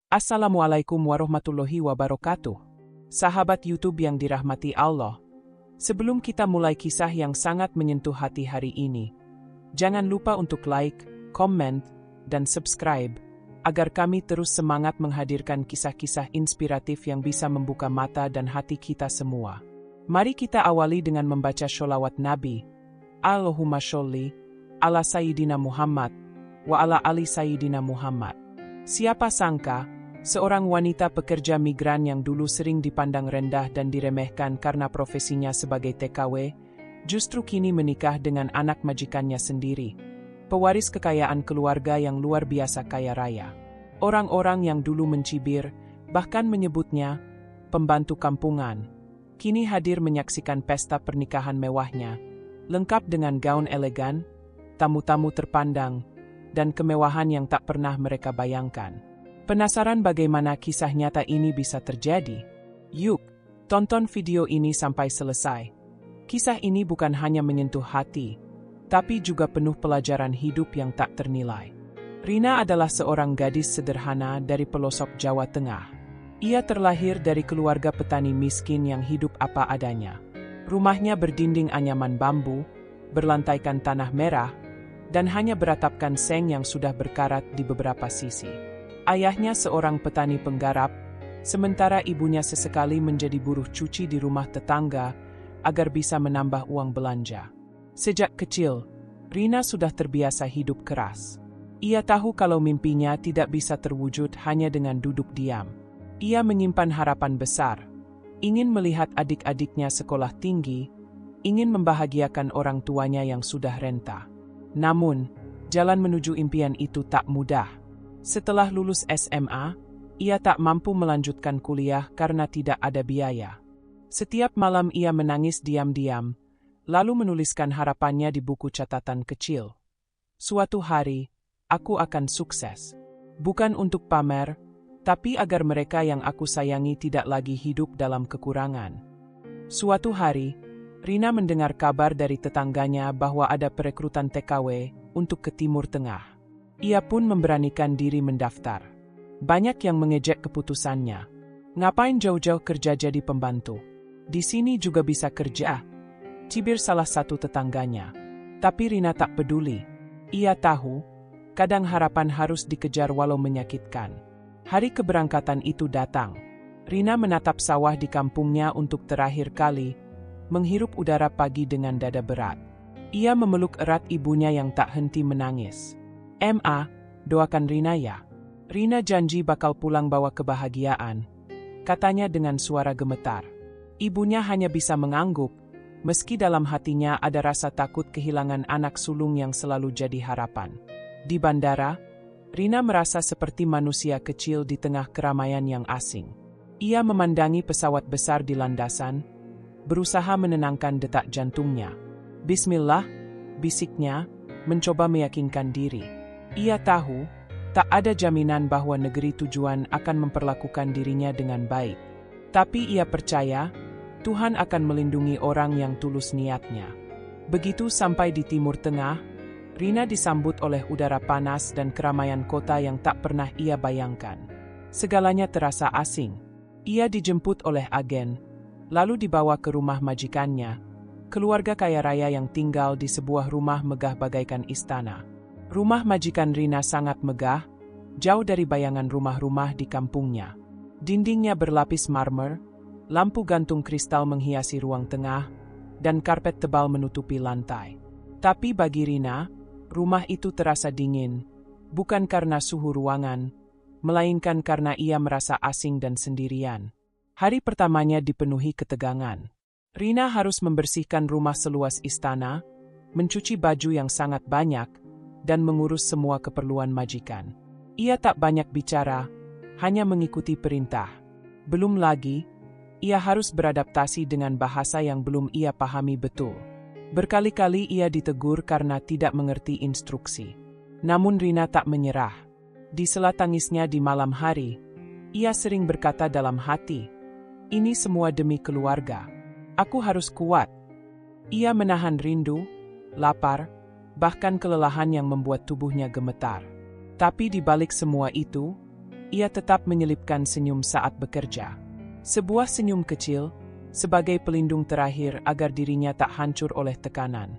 Assalamualaikum warahmatullahi wabarakatuh. Sahabat YouTube yang dirahmati Allah. Sebelum kita mulai kisah yang sangat menyentuh hati hari ini, jangan lupa untuk like, komen, dan subscribe, agar kami terus semangat menghadirkan kisah-kisah inspiratif yang bisa membuka mata dan hati kita semua. Mari kita awali dengan membaca sholawat Nabi. Allahumma sholli ala Sayyidina Muhammad wa ala ali Sayyidina Muhammad. Siapa sangka, seorang wanita pekerja migran yang dulu sering dipandang rendah dan diremehkan karena profesinya sebagai TKW, justru kini menikah dengan anak majikannya sendiri, pewaris kekayaan keluarga yang luar biasa kaya raya. Orang-orang yang dulu mencibir, bahkan menyebutnya pembantu kampungan, kini hadir menyaksikan pesta pernikahan mewahnya, lengkap dengan gaun elegan, tamu-tamu terpandang, dan kemewahan yang tak pernah mereka bayangkan. Penasaran bagaimana kisah nyata ini bisa terjadi? Yuk, tonton video ini sampai selesai. Kisah ini bukan hanya menyentuh hati, tapi juga penuh pelajaran hidup yang tak ternilai. Rina adalah seorang gadis sederhana dari pelosok Jawa Tengah. Ia terlahir dari keluarga petani miskin yang hidup apa adanya. Rumahnya berdinding anyaman bambu, berlantaikan tanah merah, dan hanya beratapkan seng yang sudah berkarat di beberapa sisi. Ayahnya seorang petani penggarap, sementara ibunya sesekali menjadi buruh cuci di rumah tetangga agar bisa menambah uang belanja. Sejak kecil, Rina sudah terbiasa hidup keras. Ia tahu kalau mimpinya tidak bisa terwujud hanya dengan duduk diam. Ia menyimpan harapan besar, ingin melihat adik-adiknya sekolah tinggi, ingin membahagiakan orang tuanya yang sudah renta. Namun, jalan menuju impian itu tak mudah. Setelah lulus SMA, ia tak mampu melanjutkan kuliah karena tidak ada biaya. Setiap malam ia menangis diam-diam, lalu menuliskan harapannya di buku catatan kecil. Suatu hari, aku akan sukses. Bukan untuk pamer, tapi agar mereka yang aku sayangi tidak lagi hidup dalam kekurangan. Suatu hari, Rina mendengar kabar dari tetangganya bahwa ada perekrutan TKW untuk ke Timur Tengah. Ia pun memberanikan diri mendaftar. Banyak yang mengejek keputusannya. Ngapain jauh-jauh kerja jadi pembantu? Di sini juga bisa kerja, cibir salah satu tetangganya. Tapi Rina tak peduli. Ia tahu, kadang harapan harus dikejar walau menyakitkan. Hari keberangkatan itu datang. Rina menatap sawah di kampungnya untuk terakhir kali, menghirup udara pagi dengan dada berat. Ia memeluk erat ibunya yang tak henti menangis. "Ma, doakan Rina ya. Rina janji bakal pulang bawa kebahagiaan," katanya dengan suara gemetar. Ibunya hanya bisa mengangguk, meski dalam hatinya ada rasa takut kehilangan anak sulung yang selalu jadi harapan. Di bandara, Rina merasa seperti manusia kecil di tengah keramaian yang asing. Ia memandangi pesawat besar di landasan, berusaha menenangkan detak jantungnya. "Bismillah," bisiknya, mencoba meyakinkan diri. Ia tahu, tak ada jaminan bahwa negeri tujuan akan memperlakukan dirinya dengan baik. Tapi ia percaya, Tuhan akan melindungi orang yang tulus niatnya. Begitu sampai di Timur Tengah, Rina disambut oleh udara panas dan keramaian kota yang tak pernah ia bayangkan. Segalanya terasa asing. Ia dijemput oleh agen, lalu dibawa ke rumah majikannya, keluarga kaya raya yang tinggal di sebuah rumah megah bagaikan istana. Rumah majikan Rina sangat megah, jauh dari bayangan rumah-rumah di kampungnya. Dindingnya berlapis marmer, lampu gantung kristal menghiasi ruang tengah, dan karpet tebal menutupi lantai. Tapi bagi Rina, rumah itu terasa dingin, bukan karena suhu ruangan, melainkan karena ia merasa asing dan sendirian. Hari pertamanya dipenuhi ketegangan. Rina harus membersihkan rumah seluas istana, mencuci baju yang sangat banyak, dan mengurus semua keperluan majikan. Ia tak banyak bicara, hanya mengikuti perintah. Belum lagi, ia harus beradaptasi dengan bahasa yang belum ia pahami betul. Berkali-kali ia ditegur karena tidak mengerti instruksi. Namun Rina tak menyerah. Di sela tangisnya di malam hari, ia sering berkata dalam hati, "Ini semua demi keluarga. Aku harus kuat." Ia menahan rindu, lapar, bahkan kelelahan yang membuat tubuhnya gemetar. Tapi di balik semua itu, ia tetap menyelipkan senyum saat bekerja. Sebuah senyum kecil, sebagai pelindung terakhir agar dirinya tak hancur oleh tekanan.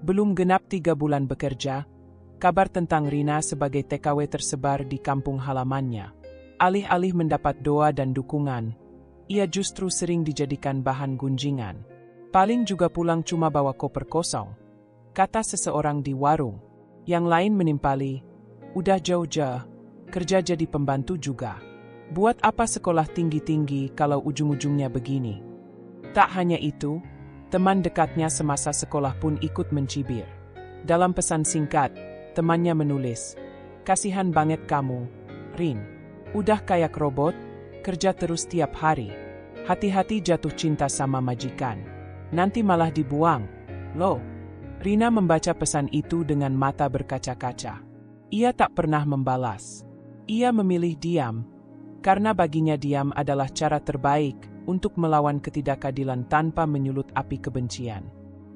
Belum genap 3 bulan bekerja, kabar tentang Rina sebagai TKW tersebar di kampung halamannya. Alih-alih mendapat doa dan dukungan, ia justru sering dijadikan bahan gunjingan. Paling juga pulang cuma bawa koper kosong, kata seseorang di warung. Yang lain menimpali, udah jauh-jauh, kerja jadi pembantu juga. Buat apa sekolah tinggi-tinggi kalau ujung-ujungnya begini? Tak hanya itu, teman dekatnya semasa sekolah pun ikut mencibir. Dalam pesan singkat, temannya menulis, "Kasihan banget kamu, Rin. Udah kayak robot, kerja terus tiap hari. Hati-hati jatuh cinta sama majikan. Nanti malah dibuang, loh." Rina membaca pesan itu dengan mata berkaca-kaca. Ia tak pernah membalas. Ia memilih diam, karena baginya diam adalah cara terbaik untuk melawan ketidakadilan tanpa menyulut api kebencian.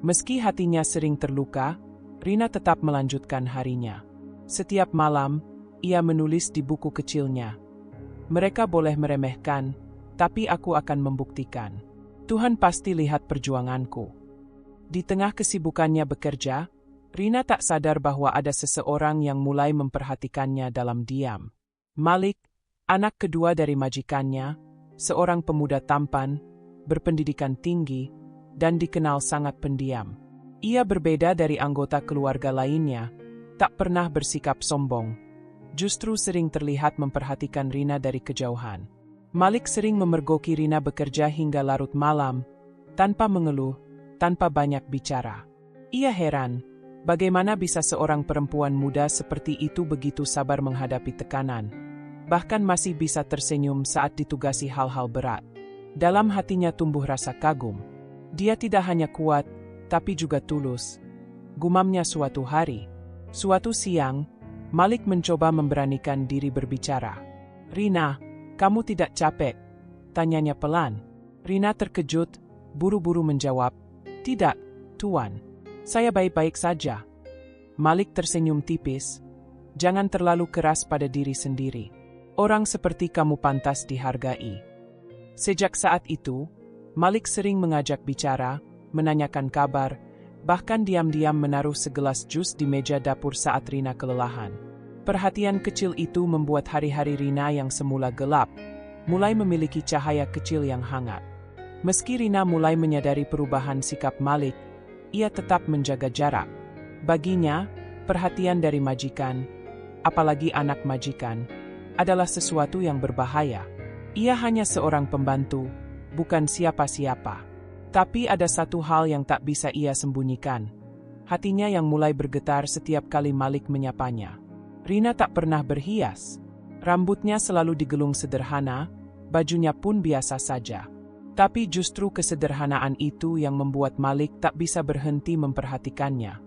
Meski hatinya sering terluka, Rina tetap melanjutkan harinya. Setiap malam, ia menulis di buku kecilnya, "Mereka boleh meremehkan, tapi aku akan membuktikan. Tuhan pasti lihat perjuanganku." Di tengah kesibukannya bekerja, Rina tak sadar bahwa ada seseorang yang mulai memperhatikannya dalam diam. Malik, anak kedua dari majikannya, seorang pemuda tampan, berpendidikan tinggi, dan dikenal sangat pendiam. Ia berbeda dari anggota keluarga lainnya, tak pernah bersikap sombong. Justru sering terlihat memperhatikan Rina dari kejauhan. Malik sering memergoki Rina bekerja hingga larut malam, tanpa mengeluh, tanpa banyak bicara. Ia heran, bagaimana bisa seorang perempuan muda seperti itu begitu sabar menghadapi tekanan, bahkan masih bisa tersenyum saat ditugasi hal-hal berat. Dalam hatinya tumbuh rasa kagum. Dia tidak hanya kuat, tapi juga tulus. Gumamnya suatu hari. Suatu siang, Malik mencoba memberanikan diri berbicara. "Rina, kamu tidak capek?" tanyanya pelan. Rina terkejut, buru-buru menjawab, "Tidak, Tuan. Saya baik-baik saja." Malik tersenyum tipis. "Jangan terlalu keras pada diri sendiri. Orang seperti kamu pantas dihargai." Sejak saat itu, Malik sering mengajak bicara, menanyakan kabar, bahkan diam-diam menaruh segelas jus di meja dapur saat Rina kelelahan. Perhatian kecil itu membuat hari-hari Rina yang semula gelap, mulai memiliki cahaya kecil yang hangat. Meski Rina mulai menyadari perubahan sikap Malik, ia tetap menjaga jarak. Baginya, perhatian dari majikan, apalagi anak majikan, adalah sesuatu yang berbahaya. Ia hanya seorang pembantu, bukan siapa-siapa. Tapi ada satu hal yang tak bisa ia sembunyikan. Hatinya yang mulai bergetar setiap kali Malik menyapanya. Rina tak pernah berhias. Rambutnya selalu digelung sederhana, bajunya pun biasa saja. Tapi justru kesederhanaan itu yang membuat Malik tak bisa berhenti memperhatikannya.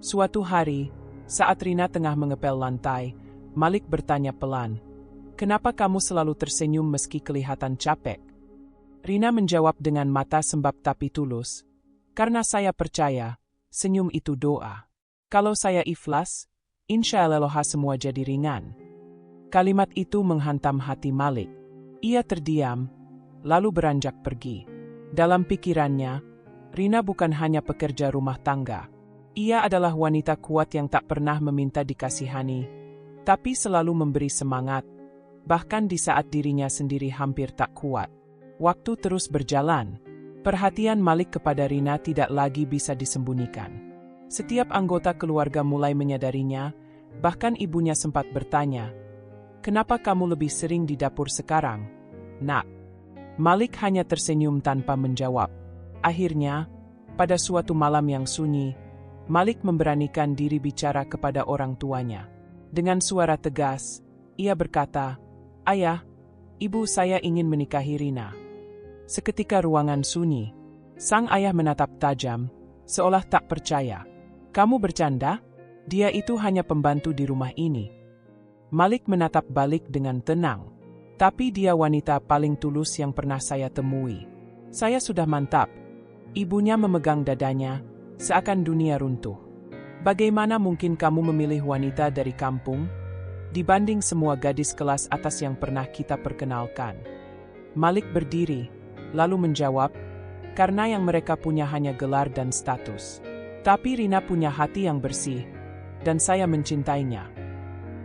Suatu hari, saat Rina tengah mengepel lantai, Malik bertanya pelan, "Kenapa kamu selalu tersenyum meski kelihatan capek?" Rina menjawab dengan mata sembab tapi tulus, "Karena saya percaya, senyum itu doa. Kalau saya ikhlas, insya Allah semua jadi ringan." Kalimat itu menghantam hati Malik. Ia terdiam, lalu beranjak pergi. Dalam pikirannya, Rina bukan hanya pekerja rumah tangga. Ia adalah wanita kuat yang tak pernah meminta dikasihani, tapi selalu memberi semangat, bahkan di saat dirinya sendiri hampir tak kuat. Waktu terus berjalan. Perhatian Malik kepada Rina tidak lagi bisa disembunyikan. Setiap anggota keluarga mulai menyadarinya, bahkan ibunya sempat bertanya, "Kenapa kamu lebih sering di dapur sekarang, Nak?" Malik hanya tersenyum tanpa menjawab. Akhirnya, pada suatu malam yang sunyi, Malik memberanikan diri bicara kepada orang tuanya. Dengan suara tegas, ia berkata, "Ayah, ibu saya ingin menikahi Rina." Seketika ruangan sunyi. Sang ayah menatap tajam, seolah tak percaya. "Kamu bercanda? Dia itu hanya pembantu di rumah ini." Malik menatap balik dengan tenang. "Tapi dia wanita paling tulus yang pernah saya temui. Saya sudah mantap." Ibunya memegang dadanya, seakan dunia runtuh. "Bagaimana mungkin kamu memilih wanita dari kampung? dibanding semua gadis kelas atas yang pernah kita perkenalkan. Malik berdiri, lalu menjawab, karena yang mereka punya hanya gelar dan status. Tapi Rina punya hati yang bersih, dan saya mencintainya.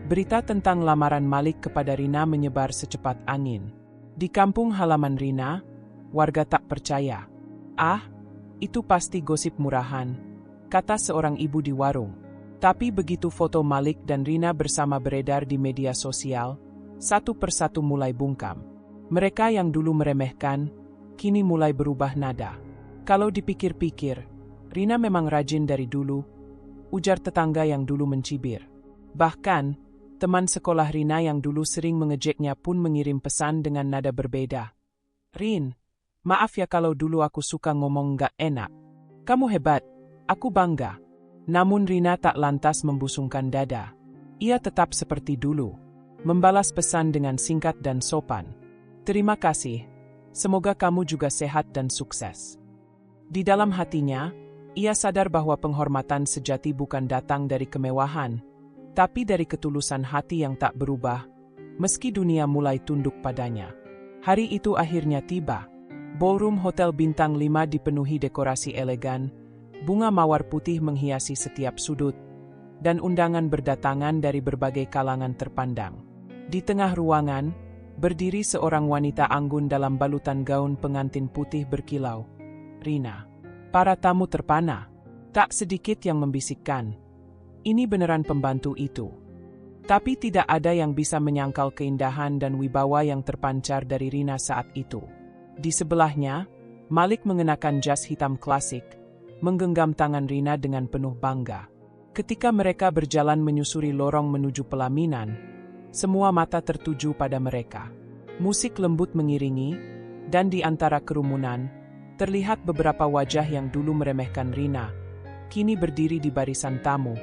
Berita tentang lamaran Malik kepada Rina menyebar secepat angin. Di kampung halaman Rina, warga tak percaya. "Ah, itu pasti gosip murahan," kata seorang ibu di warung. Tapi begitu foto Malik dan Rina bersama beredar di media sosial, satu persatu mulai bungkam. Mereka yang dulu meremehkan, kini mulai berubah nada. "Kalau dipikir-pikir, Rina memang rajin dari dulu," ujar tetangga yang dulu mencibir. Bahkan, teman sekolah Rina yang dulu sering mengejeknya pun mengirim pesan dengan nada berbeda. "Rin, maaf ya kalau dulu aku suka ngomong nggak enak. Kamu hebat, aku bangga." Namun Rina tak lantas membusungkan dada. Ia tetap seperti dulu, membalas pesan dengan singkat dan sopan. "Terima kasih, semoga kamu juga sehat dan sukses." Di dalam hatinya, ia sadar bahwa penghormatan sejati bukan datang dari kemewahan, tapi dari ketulusan hati yang tak berubah, meski dunia mulai tunduk padanya. Hari itu akhirnya tiba. Ballroom Hotel Bintang 5 dipenuhi dekorasi elegan, bunga mawar putih menghiasi setiap sudut, dan undangan berdatangan dari berbagai kalangan terpandang. Di tengah ruangan, berdiri seorang wanita anggun dalam balutan gaun pengantin putih berkilau. "Rina." Para tamu terpana. Tak sedikit yang membisikkan, "Ini beneran pembantu itu." Tapi tidak ada yang bisa menyangkal keindahan dan wibawa yang terpancar dari Rina saat itu. Di sebelahnya, Malik mengenakan jas hitam klasik, menggenggam tangan Rina dengan penuh bangga. Ketika mereka berjalan menyusuri lorong menuju pelaminan, semua mata tertuju pada mereka. Musik lembut mengiringi, dan di antara kerumunan, terlihat beberapa wajah yang dulu meremehkan Rina, kini berdiri di barisan tamu,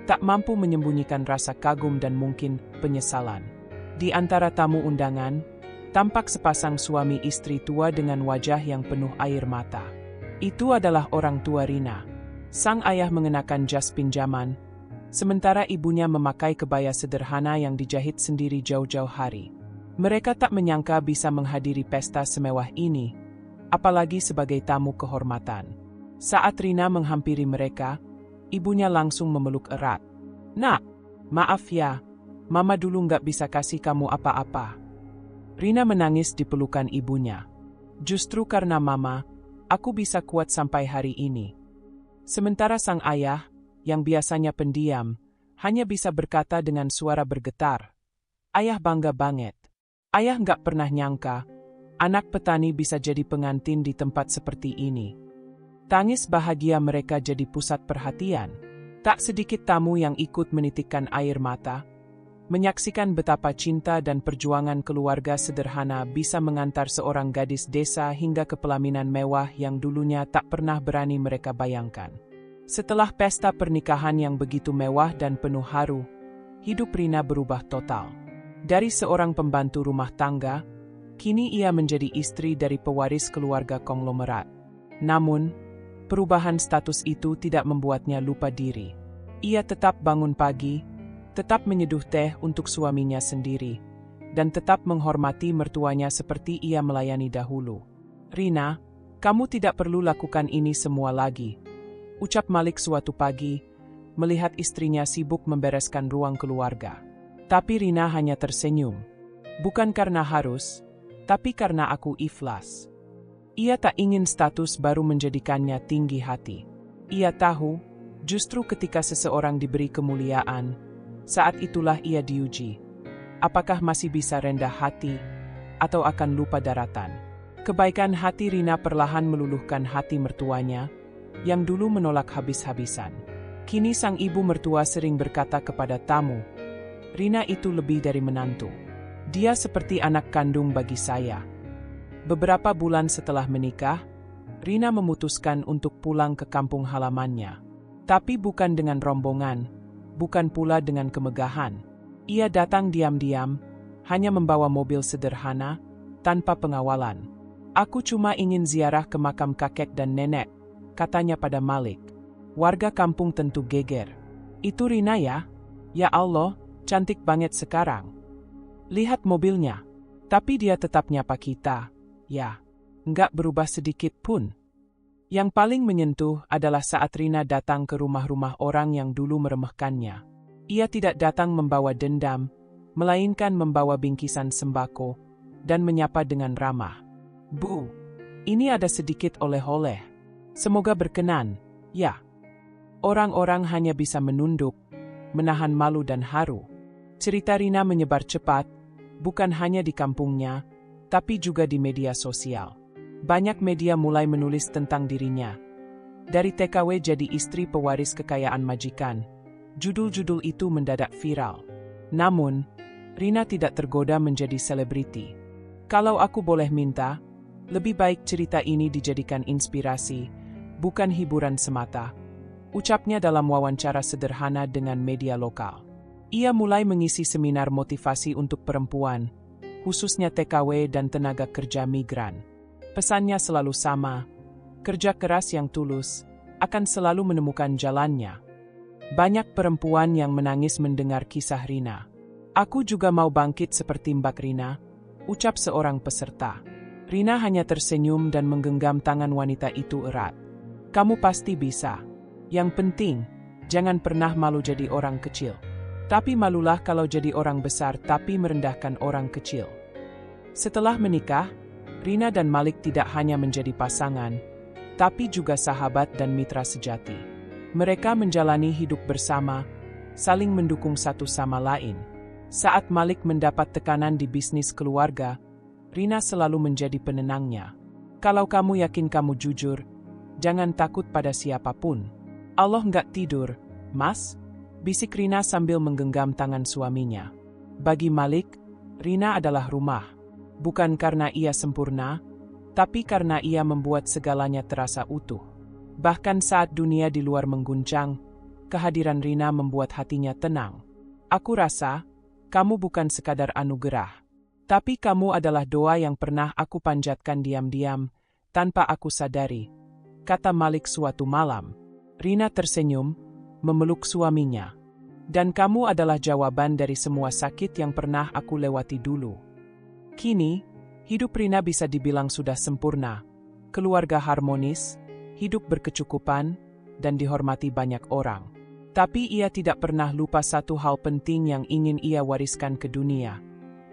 tak mampu menyembunyikan rasa kagum dan mungkin penyesalan. Di antara tamu undangan, tampak sepasang suami istri tua dengan wajah yang penuh air mata. Itu adalah orang tua Rina. Sang ayah mengenakan jas pinjaman, sementara ibunya memakai kebaya sederhana yang dijahit sendiri jauh-jauh hari. Mereka tak menyangka bisa menghadiri pesta semewah ini, apalagi sebagai tamu kehormatan. Saat Rina menghampiri mereka, ibunya langsung memeluk erat. "Nak, maaf ya, Mama dulu nggak bisa kasih kamu apa-apa." Rina menangis di pelukan ibunya. "Justru karena Mama, aku bisa kuat sampai hari ini." Sementara sang ayah, yang biasanya pendiam, hanya bisa berkata dengan suara bergetar, "Ayah bangga banget. Ayah nggak pernah nyangka, anak petani bisa jadi pengantin di tempat seperti ini." Tangis bahagia mereka jadi pusat perhatian. Tak sedikit tamu yang ikut menitikkan air mata, menyaksikan betapa cinta dan perjuangan keluarga sederhana bisa mengantar seorang gadis desa hingga ke pelaminan mewah yang dulunya tak pernah berani mereka bayangkan. Setelah pesta pernikahan yang begitu mewah dan penuh haru, hidup Rina berubah total. Dari seorang pembantu rumah tangga, kini ia menjadi istri dari pewaris keluarga konglomerat. Namun, perubahan status itu tidak membuatnya lupa diri. Ia tetap bangun pagi, tetap menyeduh teh untuk suaminya sendiri, dan tetap menghormati mertuanya seperti ia melayani dahulu. "Rina, kamu tidak perlu lakukan ini semua lagi," ucap Malik suatu pagi, melihat istrinya sibuk membereskan ruang keluarga. Tapi Rina hanya tersenyum. "Bukan karena harus, tapi karena aku ikhlas." Ia tak ingin status baru menjadikannya tinggi hati. Ia tahu, justru ketika seseorang diberi kemuliaan, saat itulah ia diuji. Apakah masih bisa rendah hati, atau akan lupa daratan? Kebaikan hati Rina perlahan meluluhkan hati mertuanya, yang dulu menolak habis-habisan. Kini sang ibu mertua sering berkata kepada tamu, "Rina itu lebih dari menantu. Dia seperti anak kandung bagi saya." Beberapa bulan setelah menikah, Rina memutuskan untuk pulang ke kampung halamannya. Tapi bukan dengan rombongan, bukan pula dengan kemegahan. Ia datang diam-diam, hanya membawa mobil sederhana, tanpa pengawalan. "Aku cuma ingin ziarah ke makam kakek dan nenek," katanya pada Malik. Warga kampung tentu geger. "Itu Rina ya? Ya Allah, Cantik banget sekarang. Lihat mobilnya. Tapi dia tetap nyapa kita. Ya, nggak berubah sedikit pun. Yang paling menyentuh adalah saat Rina datang ke rumah-rumah orang yang dulu meremehkannya. Ia tidak datang membawa dendam, melainkan membawa bingkisan sembako, dan menyapa dengan ramah. Bu, ini ada sedikit oleh-oleh. Semoga berkenan, ya. Orang-orang hanya bisa menunduk, menahan malu dan haru. Cerita Rina menyebar cepat, bukan hanya di kampungnya, tapi juga di media sosial. Banyak media mulai menulis tentang dirinya. Dari TKW jadi istri pewaris kekayaan majikan, judul-judul itu mendadak viral. Namun, Rina tidak tergoda menjadi selebriti. Kalau aku boleh minta, lebih baik cerita ini dijadikan inspirasi, bukan hiburan semata. Ucapnya dalam wawancara sederhana dengan media lokal. Ia mulai mengisi seminar motivasi untuk perempuan, khususnya TKW dan tenaga kerja migran. Pesannya selalu sama, kerja keras yang tulus akan selalu menemukan jalannya. Banyak perempuan yang menangis mendengar kisah Rina. Aku juga mau bangkit seperti Mbak Rina, ucap seorang peserta. Rina hanya tersenyum dan menggenggam tangan wanita itu erat. Kamu pasti bisa. Yang penting, jangan pernah malu jadi orang kecil. Tapi malulah kalau jadi orang besar tapi merendahkan orang kecil. Setelah menikah, Rina dan Malik tidak hanya menjadi pasangan, tapi juga sahabat dan mitra sejati. Mereka menjalani hidup bersama, saling mendukung satu sama lain. Saat Malik mendapat tekanan di bisnis keluarga, Rina selalu menjadi penenangnya. Kalau kamu yakin kamu jujur, jangan takut pada siapapun. Allah nggak tidur, Mas, bisik Rina sambil menggenggam tangan suaminya. Bagi Malik, Rina adalah rumah. Bukan karena ia sempurna, tapi karena ia membuat segalanya terasa utuh. Bahkan saat dunia di luar mengguncang, kehadiran Rina membuat hatinya tenang. Aku rasa, kamu bukan sekadar anugerah. Tapi kamu adalah doa yang pernah aku panjatkan diam-diam, tanpa aku sadari, kata Malik suatu malam. Rina tersenyum, memeluk suaminya. Dan kamu adalah jawaban dari semua sakit yang pernah aku lewati dulu. Kini, hidup Rina bisa dibilang sudah sempurna. Keluarga harmonis, hidup berkecukupan, dan dihormati banyak orang. Tapi ia tidak pernah lupa satu hal penting yang ingin ia wariskan ke dunia.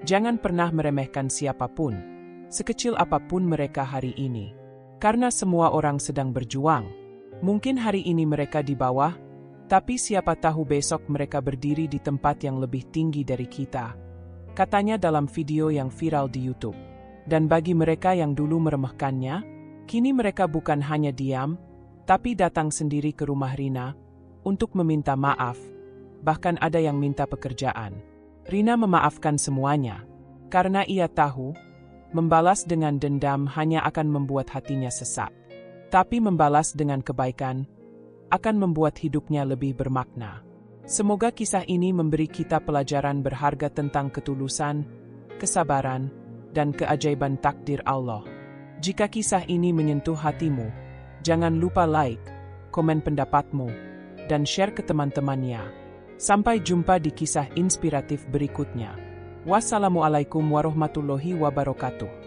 Jangan pernah meremehkan siapapun, sekecil apapun mereka hari ini. Karena semua orang sedang berjuang. Mungkin hari ini mereka di bawah, tapi siapa tahu besok mereka berdiri di tempat yang lebih tinggi dari kita. Katanya dalam video yang viral di YouTube. Dan bagi mereka yang dulu meremehkannya, kini mereka bukan hanya diam, tapi datang sendiri ke rumah Rina untuk meminta maaf. Bahkan ada yang minta pekerjaan. Rina memaafkan semuanya, karena ia tahu, membalas dengan dendam hanya akan membuat hatinya sesak. Tapi membalas dengan kebaikan akan membuat hidupnya lebih bermakna. Semoga kisah ini memberi kita pelajaran berharga tentang ketulusan, kesabaran, dan keajaiban takdir Allah. Jika kisah ini menyentuh hatimu, jangan lupa like, komen pendapatmu, dan share ke teman-temannya. Sampai jumpa di kisah inspiratif berikutnya. Wassalamualaikum warahmatullahi wabarakatuh.